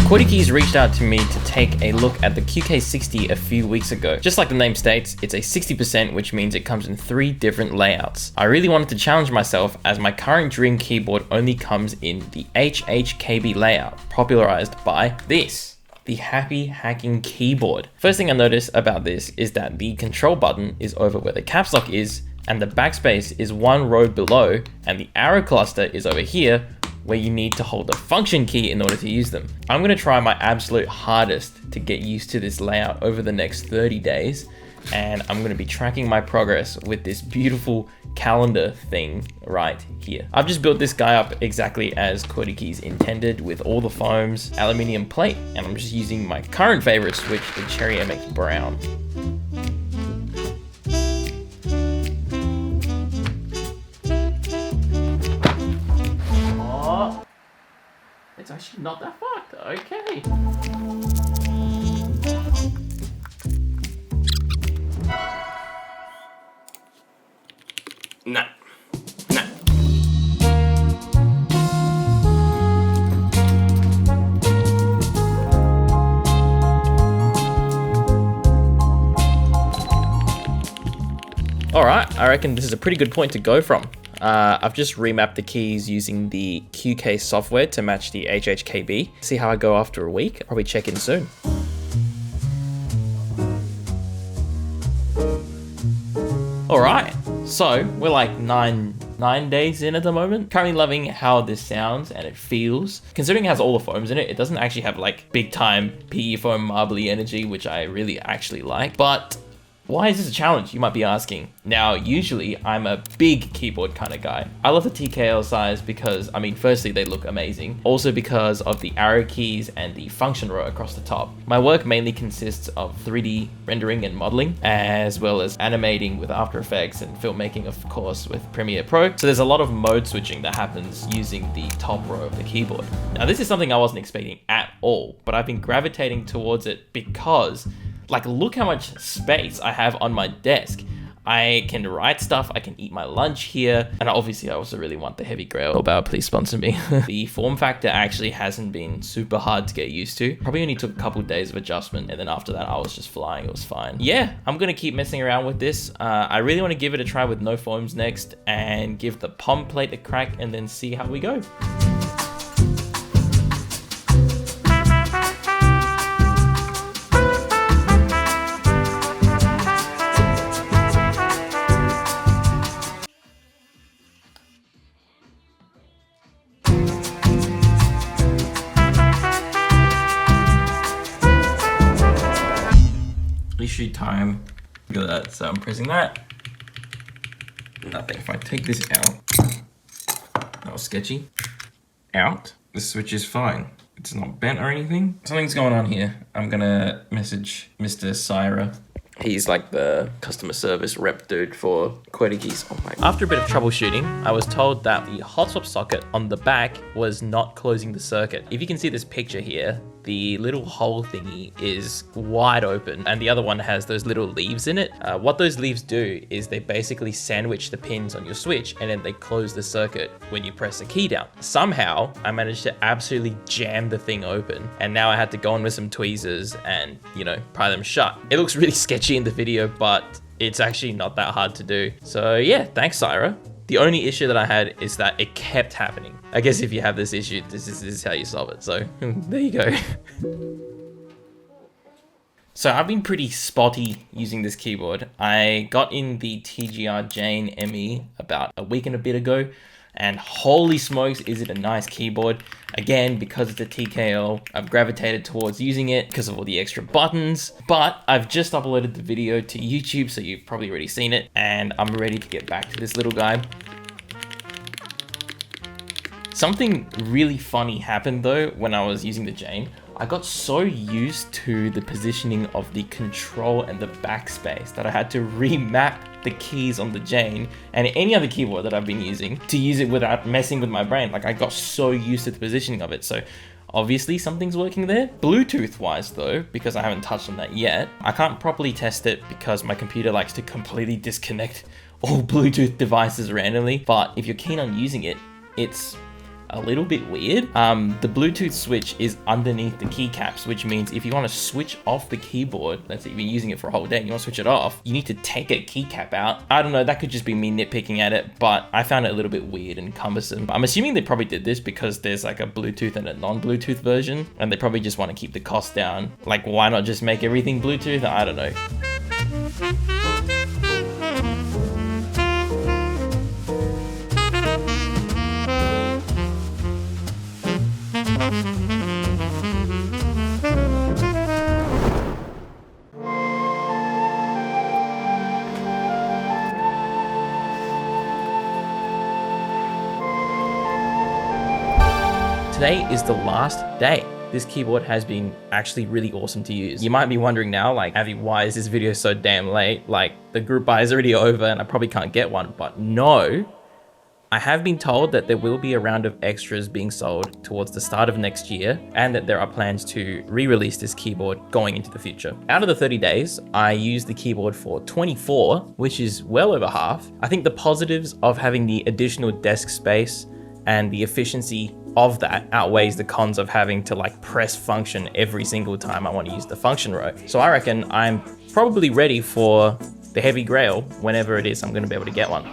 QwertyKeys reached out to me to take a look at the QK60 a few weeks ago. Just like the name states, it's a 60%, which means it comes in 3 different layouts. I really wanted to challenge myself as my current dream keyboard only comes in the HHKB layout, popularized by this, the Happy Hacking Keyboard. First thing I noticed about this is that the control button is over where the caps lock is, and the backspace is 1 row below, and the arrow cluster is over here, where you need to hold the function key in order to use them. I'm gonna try my absolute hardest to get used to this layout over the next 30 days, and I'm gonna be tracking my progress with this beautiful calendar thing right here. I've just built this guy up exactly as QwertyKeys intended, with all the foams, aluminium plate, and I'm just using my current favorite switch, the Cherry MX Brown. It's actually not that fucked. Okay. Nah. All right, I reckon this is a pretty good point to go from. I've just remapped the keys using the QK software to match the HHKB. See how I go after a week. I'll probably check in soon. All right, so we're like nine days in at the moment. Currently loving how this sounds and it feels. Considering it has all the foams in it, it doesn't actually have like big time PE foam marbly energy, which I really actually like. But why is this a challenge, you might be asking? Now, usually I'm a big keyboard kind of guy. I love the TKL size because, I mean, firstly, they look amazing. Also because of the arrow keys and the function row across the top. My work mainly consists of 3D rendering and modeling, as well as animating with After Effects and filmmaking, of course, with Premiere Pro. So there's a lot of mode switching that happens using the top row of the keyboard. Now, this is something I wasn't expecting at all, but I've been gravitating towards it because, like, look how much space I have on my desk. I can write stuff, I can eat my lunch here, and obviously I also really want the heavy grail. Norbauer, please sponsor me. The form factor actually hasn't been super hard to get used to. Probably only took a couple of days of adjustment, and then after that I was just flying, it was fine. Yeah, I'm gonna keep messing around with this. I really wanna give it a try with no foams next, and give the palm plate a crack, and then see how we go. Issue time. Look at that. So I'm pressing that. Nothing. If I take this out, that was sketchy. Out. The switch is fine. It's not bent or anything. Something's going on here. I'm gonna message Mr. Syra. He's like the customer service rep dude for QwertyKeys. Oh my God. After a bit of troubleshooting, I was told that the hot swap socket on the back was not closing the circuit. If you can see this picture here, the little hole thingy is wide open, and the other one has those little leaves in it. What those leaves do is they basically sandwich the pins on your switch, and then they close the circuit when you press the key down. Somehow, I managed to absolutely jam the thing open, and now I had to go in with some tweezers and, you know, pry them shut. It looks really sketchy in the video, but it's actually not that hard to do. So yeah, thanks, Syra. The only issue that I had is that it kept happening. I guess if you have this issue, this is how you solve it. So there you go. So I've been pretty spotty using this keyboard. I got in the TGR Jane ME about a week and a bit ago, and holy smokes, is it a nice keyboard. Again, because it's a TKL, I've gravitated towards using it because of all the extra buttons, but I've just uploaded the video to YouTube, so you've probably already seen it, and I'm ready to get back to this little guy. Something really funny happened though when I was using the Jane. I got so used to the positioning of the control and the backspace that I had to remap the keys on the Jane and any other keyboard that I've been using to use it without messing with my brain. Like, I got so used to the positioning of it. So obviously something's working there. Bluetooth wise though, because I haven't touched on that yet, I can't properly test it because my computer likes to completely disconnect all Bluetooth devices randomly. But if you're keen on using it, it's a little bit weird. The Bluetooth switch is underneath the keycaps, which means if you want to switch off the keyboard, let's say you've been using it for a whole day and you want to switch it off, you need to take a keycap out. I don't know, that could just be me nitpicking at it, but I found it a little bit weird and cumbersome. I'm assuming they probably did this because there's like a Bluetooth and a non-Bluetooth version, and they probably just want to keep the cost down. Like, why not just make everything Bluetooth? I don't know. Today is the last day. This keyboard has been actually really awesome to use. You might be wondering now, like, Avi, why is this video so damn late? Like, the group buy is already over and I probably can't get one, but no. I have been told that there will be a round of extras being sold towards the start of next year, and that there are plans to re-release this keyboard going into the future. Out of the 30 days, I used the keyboard for 24, which is well over half. I think the positives of having the additional desk space and the efficiency of that outweighs the cons of having to like press function every single time I want to use the function row. So I reckon I'm probably ready for the heavy grail whenever it is I'm going to be able to get one.